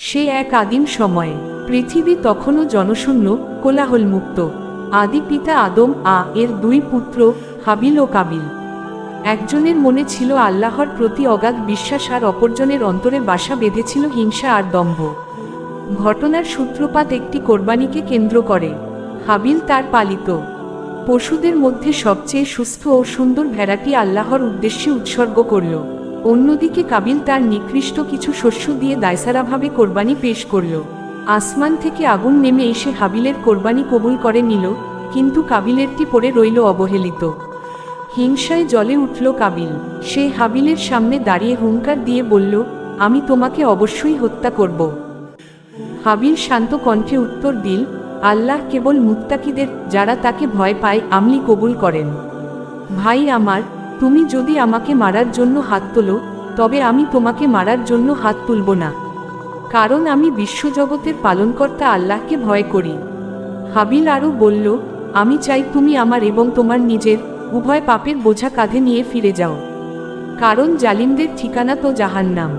সে এক আদিম সময়ে। পৃথিবী তখনও জনশূন্য, কোলাহলমুক্ত। আদি পিতা আদম এর দুই পুত্র হাবিল ও কাবিল। একজনের মনে ছিল আল্লাহর প্রতি অগাধ বিশ্বাস আর অপরজনের অন্তরে বাসা বেঁধেছিল হিংসা আর দম্ভ। ঘটনার সূত্রপাত একটি কোরবানিকে কেন্দ্র করে। হাবিল তার পালিত পশুদের মধ্যে সবচেয়ে সুস্থ ও সুন্দর ভেড়াটি আল্লাহর উদ্দেশ্যে উৎসর্গ করল। অন্যদিকে কাবিল তার নিকৃষ্ট কিছু শস্য দিয়ে দায়সারাভাবে কোরবানি পেশ করল। আসমান থেকে আগুন নেমে এসে হাবিলের কোরবানি কবুল করে নিল, কিন্তু কাবিলেরটি পড়ে রইল অবহেলিত। হিংসায় জ্বলে উঠল কাবিল। সে হাবিলের সামনে দাঁড়িয়ে হুঙ্কার দিয়ে বলল, আমি তোমাকে অবশ্যই হত্যা করব। হাবিল শান্ত কণ্ঠে উত্তর দিল, আল্লাহ কেবল মুত্তাকিদের, যারা তাকে ভয় পায়, আমলি কবুল করেন। ভাই আমার, তুমি যদি আমাকে মারার জন্য হাত তোলো, তবে আমি তোমাকে মারার জন্য হাত তুলব না, কারণ আমি বিশ্বজগতের পালনকর্তা আল্লাহকে ভয় করি। হাবিল আরও বলল, আমি চাই তুমি আমার এবং তোমার নিজের উভয় পাপের বোঝা কাঁধে নিয়ে ফিরে যাও, কারণ জালিমদের ঠিকানা তো জাহান্নাম।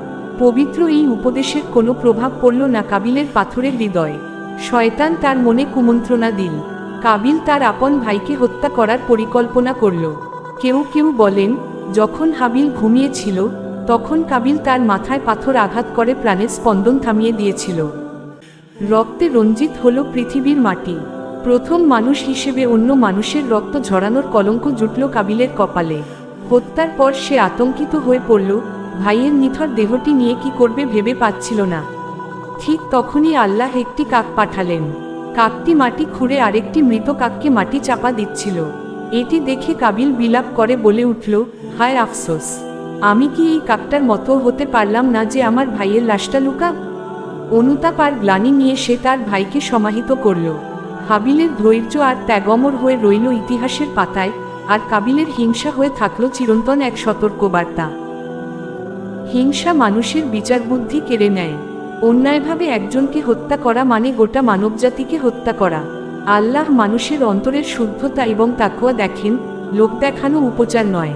পবিত্র এই উপদেশের কোনো প্রভাব পড়ল না কাবিলের পাথরের হৃদয়ে। শয়তান তার মনে কুমন্ত্রণা দিল। কাবিল তার আপন ভাইকে হত্যা করার পরিকল্পনা করল। কেউ কেউ বলেন, যখন হাবিল ঘুমিয়েছিল, তখন কাবিল তার মাথায় পাথর আঘাত করে প্রাণের স্পন্দন থামিয়ে দিয়েছিল। রক্তে রঞ্জিত হল পৃথিবীর মাটি। প্রথম মানুষ হিসেবে অন্য মানুষের রক্ত ঝরানোর কলঙ্ক জুটল কাবিলের কপালে। হত্যার পর সে আতঙ্কিত হয়ে পড়ল, ভাইয়ের নিথর দেহটি নিয়ে কি করবে ভেবে পাচ্ছিল না। ঠিক তখনই আল্লাহ একটি কাক পাঠালেন। কাকটি মাটি খুঁড়ে আরেকটি মৃত কাককে মাটি চাপা দিচ্ছিল। এটি দেখে কাবিল বিলাপ করে বলে উঠল, হায় আফসোস, আমি কি এই কাকটার মতো হতে পারলাম না যে আমার ভাইয়ের লাশটা লুকা। অনুতাপ আর গ্লানি নিয়ে সে তার ভাইকে সমাহিত করল। হাবিলের ধৈর্য আর ত্যাগ অমর হয়ে রইল ইতিহাসের পাতায়, আর কাবিলের হিংসা হয়ে থাকল চিরন্তন এক সতর্কবার্তা। হিংসা মানুষের বিচার বুদ্ধি কেড়ে নেয়। অন্যায়ভাবে একজনকে হত্যা করা মানে গোটা মানবজাতিকে হত্যা করা। আল্লাহ মানুষের অন্তরের শুদ্ধতা এবং তাকওয়া দেখেন, লোক দেখানো উপচার নয়।